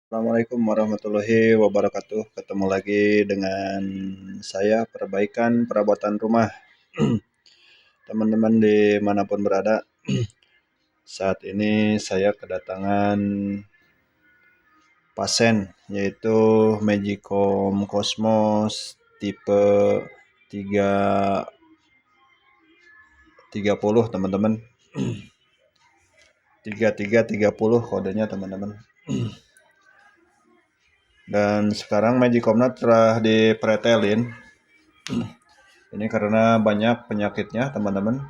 Assalamualaikum warahmatullahi wabarakatuh. Ketemu lagi dengan saya Perbaikan Perabotan Rumah. Teman-teman dimanapun berada, saat ini saya kedatangan pasien yaitu Magicom Cosmos tipe 330 teman-teman. 3330 kodenya teman-teman. Dan sekarang Magicomnya telah dipretelin. Ini karena banyak penyakitnya teman-teman.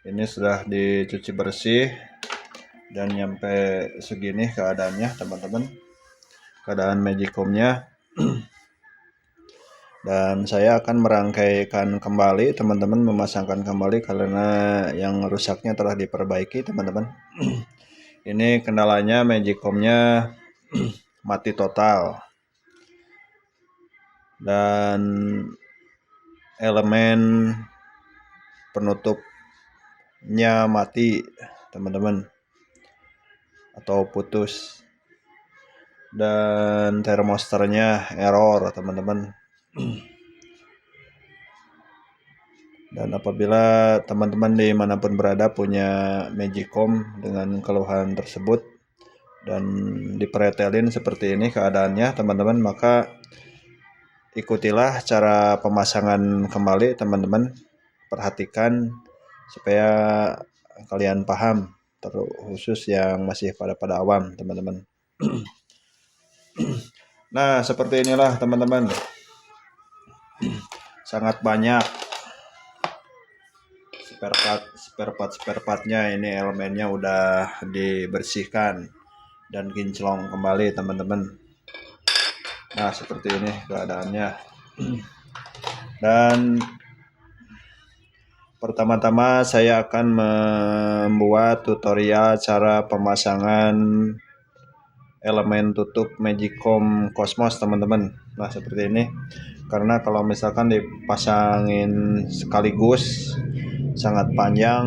Ini sudah dicuci bersih dan nyampe segini keadaannya teman-teman. Keadaan Magicomnya. Dan saya akan merangkaikan kembali teman-teman, memasangkan kembali karena yang rusaknya telah diperbaiki teman-teman. Ini kendalanya Magicomnya mati total. Dan elemen penutupnya mati teman-teman atau putus, dan termosternya error teman-teman. Dan apabila teman-teman dimanapun berada punya Magicom dengan keluhan tersebut dan dipretelin seperti ini keadaannya teman-teman, maka ikutilah cara pemasangan kembali teman-teman. Perhatikan supaya kalian paham, terkhusus yang masih pada awam teman-teman. Nah, seperti inilah teman-teman. Sangat banyak spare partnya. Ini elemennya udah dibersihkan dan kinclong kembali teman-teman. Nah, seperti ini keadaannya. Dan pertama-tama saya akan membuat tutorial cara pemasangan elemen tutup Magicom Cosmos teman-teman. Nah, seperti ini. Karena kalau misalkan dipasangin sekaligus sangat panjang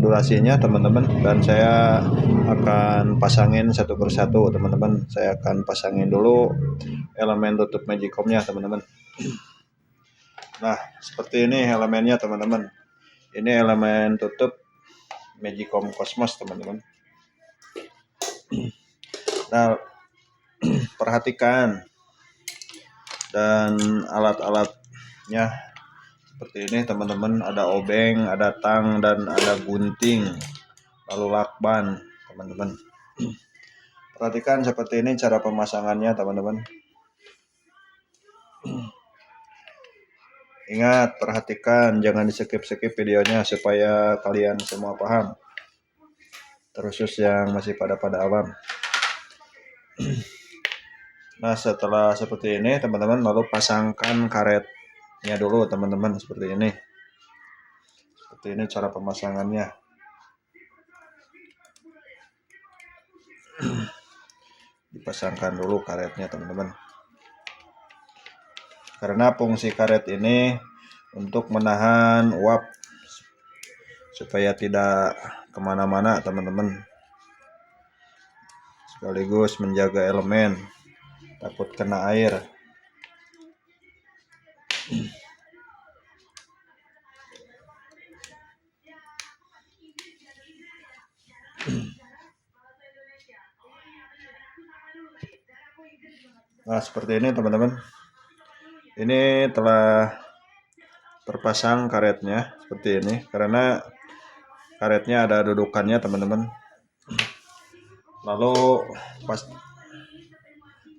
durasinya teman-teman, dan saya akan pasangin satu persatu teman-teman. Saya akan pasangin dulu elemen tutup Magicomnya teman-teman. Nah, seperti ini elemennya teman-teman. Ini elemen tutup Magicom Cosmos teman-teman. Nah, perhatikan dan alat-alatnya seperti ini teman-teman. Ada obeng, ada tang, dan ada gunting, lalu lakban teman-teman. Perhatikan seperti ini cara pemasangannya teman-teman. Ingat, perhatikan, jangan di skip videonya supaya kalian semua paham, terkhusus yang masih pada awam. Nah, setelah seperti ini teman-teman, lalu pasangkan karetnya dulu teman-teman. Seperti ini cara pemasangannya. Dipasangkan dulu karetnya teman-teman, karena fungsi karet ini untuk menahan uap supaya tidak kemana-mana teman-teman, sekaligus menjaga elemen takut kena air. Nah, seperti ini teman-teman. Ini telah terpasang karetnya seperti ini karena karetnya ada dudukannya teman-teman.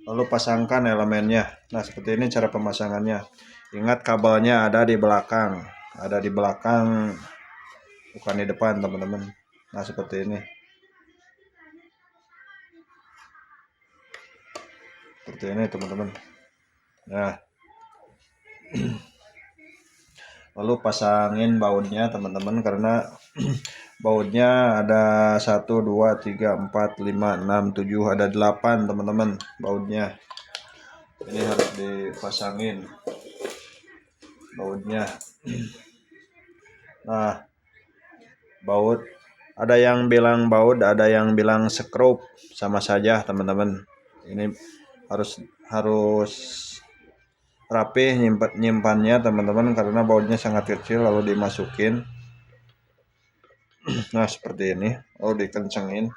Lalu pasangkan elemennya. Nah, seperti ini cara pemasangannya. Ingat, kabelnya ada di belakang, bukan di depan teman-teman. Nah, seperti ini. Seperti ini teman-teman. Nah, lalu pasangin bautnya teman-teman, karena bautnya ada 1, 2, 3, 4, 5, 6, 7, ada 8 teman-teman bautnya. Ini harus dipasangin bautnya. Nah, baut Ada yang bilang baut, ada yang bilang skrup, sama saja teman-teman. Ini harus harus rapih nyimpannya teman-teman, karena bautnya sangat kecil lalu dimasukin. Nah seperti ini, dikencengin.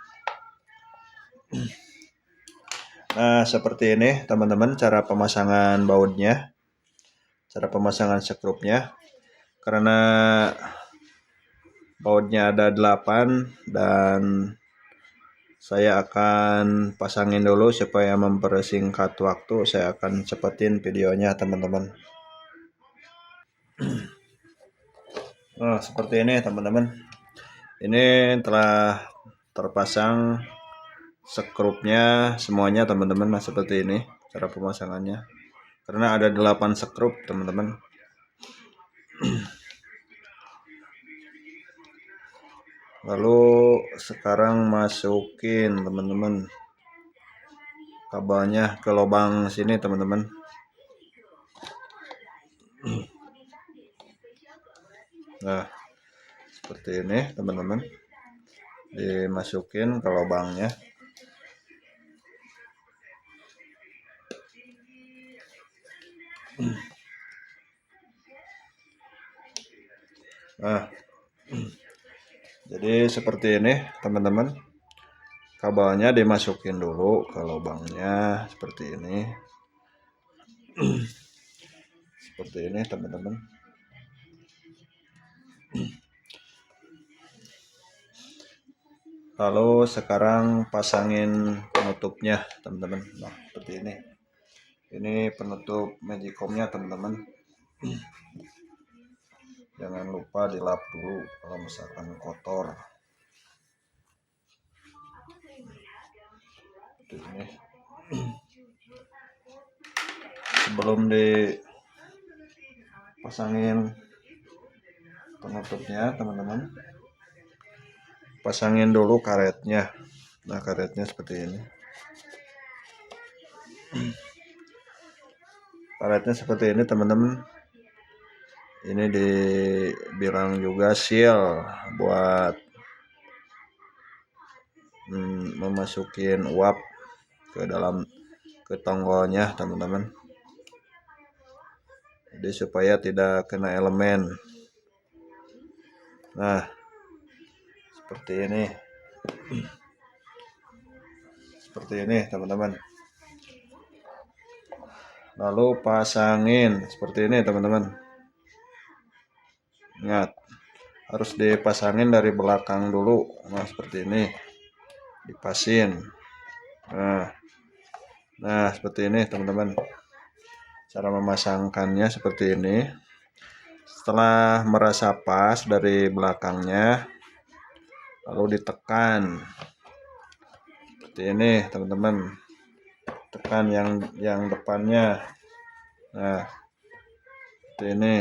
Nah seperti ini teman-teman cara pemasangan bautnya, cara pemasangan skrupnya. Karena bautnya ada 8 dan saya akan pasangin dulu supaya mempersingkat waktu. Saya akan cepetin videonya teman-teman. Nah seperti ini teman-teman, ini telah terpasang skrupnya semuanya teman-teman. Nah seperti ini cara pemasangannya, karena ada 8 skrup teman-teman. Lalu sekarang masukin teman-teman kabelnya ke lubang sini teman-teman. Nah seperti ini teman-teman, dimasukin ke lubangnya. Nah jadi seperti ini teman-teman, kabelnya dimasukin dulu ke lubangnya seperti ini. Seperti ini teman-teman. Lalu sekarang pasangin penutupnya teman-teman. Nah seperti ini penutup magicomnya teman-teman. Jangan lupa dilap dulu kalau misalkan kotor. Seperti ini. Sebelum dipasangin penutupnya teman-teman, pasangin dulu karetnya. Nah karetnya seperti ini. Karetnya seperti ini teman-teman. Ini dibilang juga seal buat memasukin uap ke dalam ke tonggolnya teman-teman. Jadi supaya tidak kena elemen. Nah seperti ini. Seperti ini teman-teman. Lalu pasangin seperti ini teman-teman. Ingat, harus dipasangin dari belakang dulu. Nah seperti ini, dipasin. Nah seperti ini teman-teman, cara memasangkannya seperti ini. Setelah merasa pas dari belakangnya, lalu ditekan seperti ini teman-teman. Tekan yang depannya. Nah seperti ini.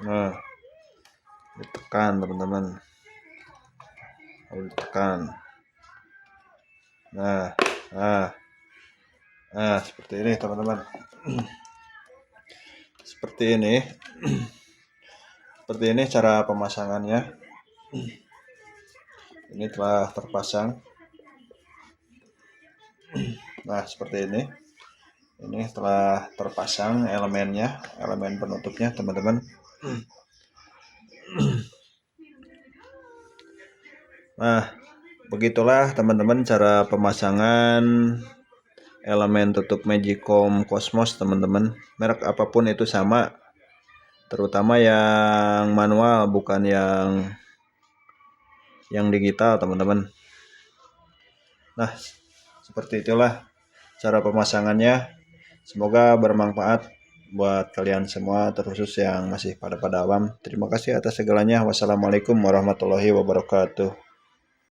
Nah ditekan teman-teman, lalu ditekan. Nah seperti ini teman-teman. Seperti ini. Seperti ini cara pemasangannya. Ini telah terpasang. Nah seperti ini. Ini telah terpasang elemennya, elemen penutupnya teman-teman. Nah begitulah teman-teman cara pemasangan elemen tutup Magicom Cosmos teman-teman. Merek apapun itu sama, terutama yang manual bukan yang digital teman-teman. Nah seperti itulah cara pemasangannya. Semoga bermanfaat buat kalian semua, terkhusus yang masih pada awam. Terima kasih atas segalanya. Wassalamualaikum warahmatullahi wabarakatuh.